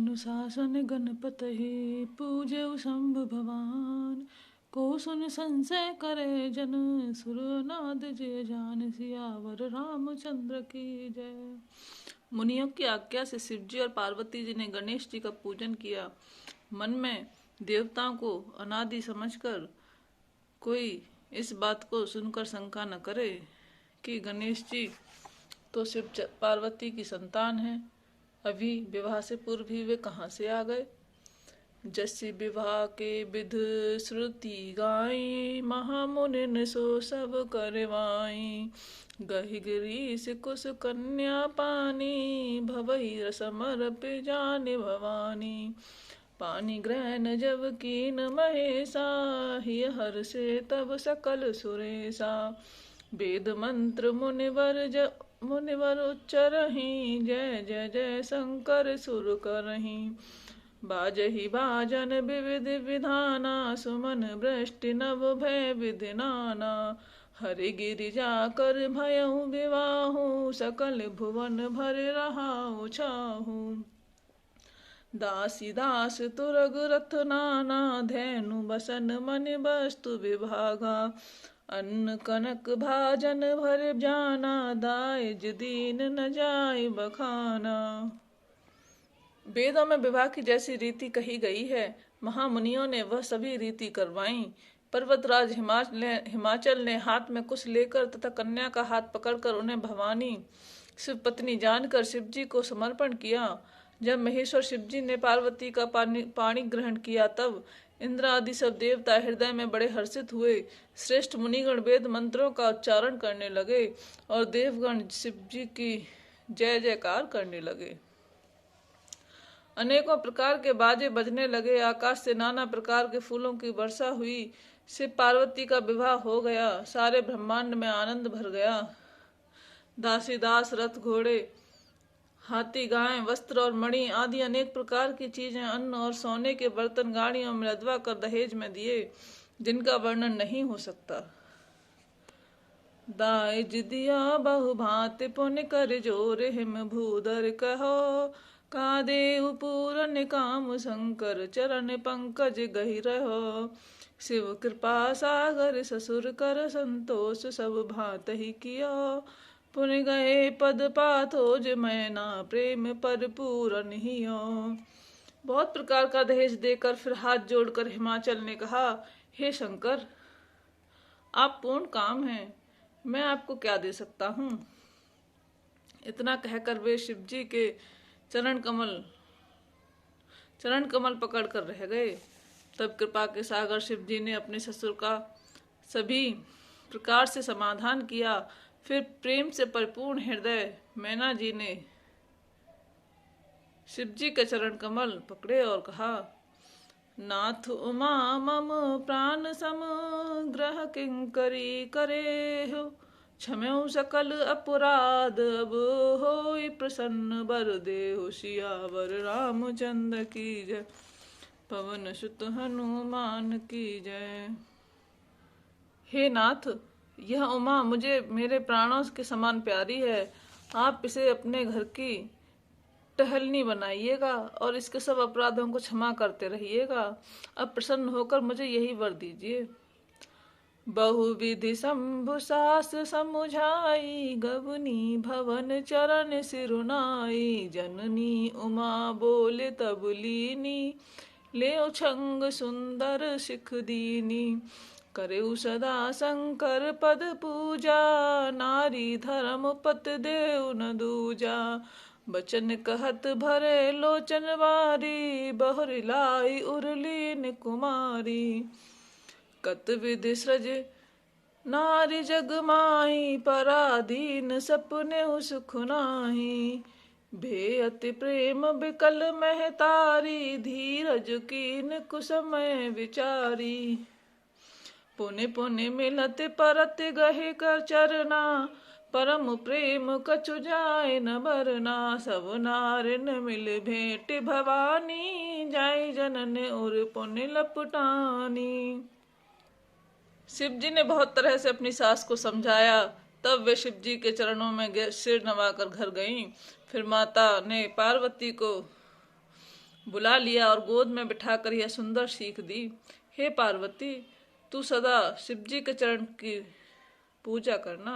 अनुशासन गणपतहि पूजे शंभु भवान। को सुन संशय करे जन सुरनाद जय जान। सियावर रामचंद्र की जय। मुनियों की आज्ञा से शिवजी और पार्वती जी ने गणेश जी का पूजन किया। मन में देवताओं को अनादि समझकर कोई इस बात को सुनकर शंका न करे कि गणेश जी तो शिव पार्वती की संतान है, अभी विवाह से पूर्व ही वे कहाँ से आ गए। जैसी विवाह के विध श्रुति गाई, महामुनिन सो सब करवाई। गहि गिरीश कुश कन्या पानी, भवई रसमर पे जाने भवानी। पानी ग्रहण जब कीन महेशा, हिय हर से तब सकल सुरेशा। वेद मंत्र मुनिवर उच्चरहि, जय जय जय शंकर सुर करहि। बाजहि बाजन विविध विधाना, सुमन वृष्टि नव भय विधि नाना। हरि गिरिजा कर भयउ विवाहु, सकल भुवन भर रहाउ छाहु। दासी दास तुरग रथ नाना, धैनु बसन मन वस्तु विभागा। अन्न कनक भाजन भर जाना, दायज दीन न जाय बखाना। वेदों में विवाह की जैसी रीति कही गई है, महामुनियों ने वह सभी रीति करवाई। पर्वतराज हिमाचल ने हाथ में कुश लेकर तथा कन्या का हाथ पकड़कर उन्हें भवानी शिव पत्नी जानकर शिवजी को समर्पण किया। जब महेश्वर शिवजी ने पार्वती का पाणी ग्रहण किया, तब इंद्र आदि सब देवता हृदय में बड़े हर्षित हुए। श्रेष्ठ मुनिगण वेद मंत्रों का उच्चारण करने लगे और देवगण शिवजी की जय जयकार करने लगे। अनेकों प्रकार के बाजे बजने लगे, आकाश से नाना प्रकार के फूलों की वर्षा हुई। शिव पार्वती का विवाह हो गया, सारे ब्रह्मांड में आनंद भर गया। दासी दास रथ घोड़े हाथी गायें वस्त्र और मणि आदि अनेक प्रकार की चीजें, अन्न और सोने के बर्तन गाड़ियों में लदवा कर दहेज में दिए, जिनका वर्णन नहीं हो सकता। दाइज दिया बहु भांति पुण्य कर जोर, हिम भूधर कहो का देव पूरन काम। शंकर चरण पंकज गहि रहो, शिव कृपा सागर ससुर कर संतोष। सब भांत ही किया पुन गए पद पाथोज, मैना प्रेम पर पूरन हियो। बहुत प्रकार का दहेज देकर फिर हाथ जोड़कर हिमाचल ने कहा, हे शंकर, आप पूर्ण काम हैं, मैं आपको क्या दे सकता हूँ। इतना कहकर वे शिवजी के चरण कमल पकड़कर रह गए। तब कृपा के सागर शिवजी ने अपने ससुर का सभी प्रकार से समाधान किया। फिर प्रेम से परिपूर्ण हृदय मैना जी ने शिवजी के चरण कमल पकड़े और कहा, नाथ उमा मम प्राण सम, ग्रह किंकरी करे हो। क्षम्यौ सकल अपराध, अब होई प्रसन्न बर देहु। सियावर रामचंद्र की जय, पवन सुत हनुमान की जय। हे नाथ, यह उमा मुझे मेरे प्राणों के समान प्यारी है। आप इसे अपने घर की टहलनी बनाइएगा और इसके सब अपराधों को क्षमा करते रहिएगा। अब प्रसन्न होकर मुझे यही वर दीजिए। बहुविधि शंभु सास समुझाई, गवनी भवन चरण सिरुनाई। जननी उमा बोले तब लीनी, ले छंग सुंदर सिख दीनी। करेउ सदा शंकर पद पूजा, नारी धर्म पत देव न दूजा। बचन कहत भरे लोचन वारी, बहुरी लाई उर्लीन कुमारी। कत विधि सृज नारी जग माही, पराधीन सपने सुख नाही। भे अति प्रेम बिकल महतारी, धीरज कीन कुसमय विचारी। पुनि पुनि मिलत परत गहे कर चरना, परम प्रेम कछु जाय न बरना। सब नारिन मिल भेंट भवानी, जाय जनन उर पुनि लपटानी। शिवजी ने बहुत तरह से अपनी सास को समझाया, तब वे शिवजी के चरणों में सिर नवाकर घर गईं। फिर माता ने पार्वती को बुला लिया और गोद में बिठाकर यह सुंदर सीख दी, हे पार्वती, तू सदा शिव जी के चरण की पूजा करना।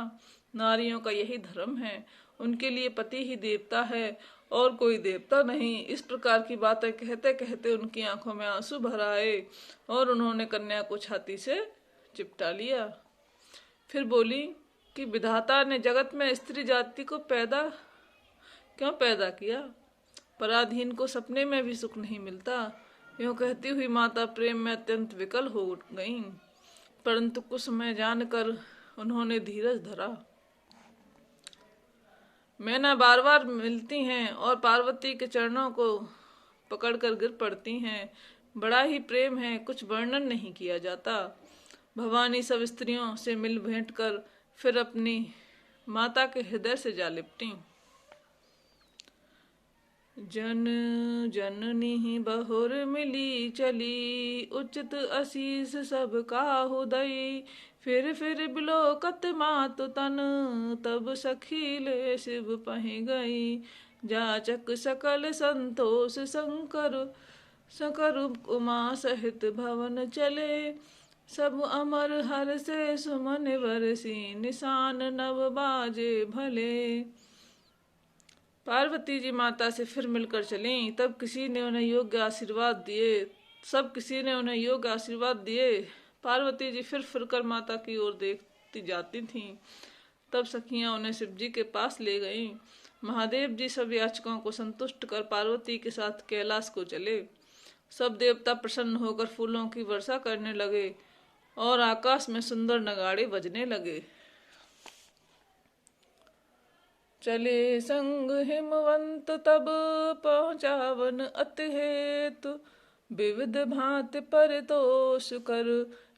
नारियों का यही धर्म है, उनके लिए पति ही देवता है और कोई देवता नहीं। इस प्रकार की बातें कहते कहते उनकी आंखों में आंसू भर आए और उन्होंने कन्या को छाती से चिपटा लिया। फिर बोली कि विधाता ने जगत में स्त्री जाति को क्यों पैदा किया? पराधीन को सपने में भी सुख नहीं मिलता। यूं कहती हुई माता प्रेम में अत्यंत विकल हो गईं, परंतु कुछ समय जानकर उन्होंने धीरज धरा। मैना बार बार मिलती हैं और पार्वती के चरणों को पकड़कर गिर पड़ती हैं। बड़ा ही प्रेम है, कुछ वर्णन नहीं किया जाता। भवानी सब स्त्रियों से मिल भेंट कर फिर अपनी माता के हृदय से जा लिपटी। जन जननी बहुर मिली चली, उचित आशीष सब काहु दई। फिर बिलोकत मातु तन, तब सखी ले शिव पहि गई। जाचक सकल संतोष शंकर उमा सहित भवन चले। सब अमर हर से सुमन बरसी, निशान नव बाजे भले। पार्वती जी माता से फिर मिलकर चलीं। तब किसी ने उन्हें योग्य आशीर्वाद दिए। पार्वती जी फिर कर माता की ओर देखती जाती थीं। तब सखियां उन्हें शिव जी के पास ले गईं। महादेव जी सब याचकों को संतुष्ट कर पार्वती के साथ कैलाश को चले। सब देवता प्रसन्न होकर फूलों की वर्षा करने लगे और आकाश में सुंदर नगाड़े बजने लगे। चले संग हिमवंत तब पहुँचावन अति हेतु, विविध भांति परितोष कर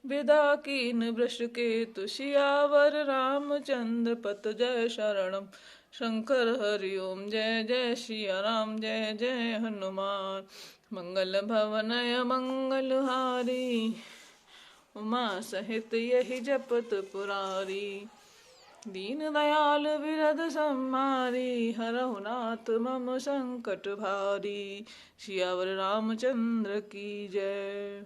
विदा कीन वृष केतु। सियावर रामचंद्र पत जय शरणम, शंकर हरि ओम जय जय सिया राम, जय जय हनुमान। मंगल भवनय मंगलहारी, उमा सहित यही जपत पुरारी। दीन दयाल विरद सम्मारी, हरहु नाथ मम संकट भारी। सियावर रामचंद्र की जय।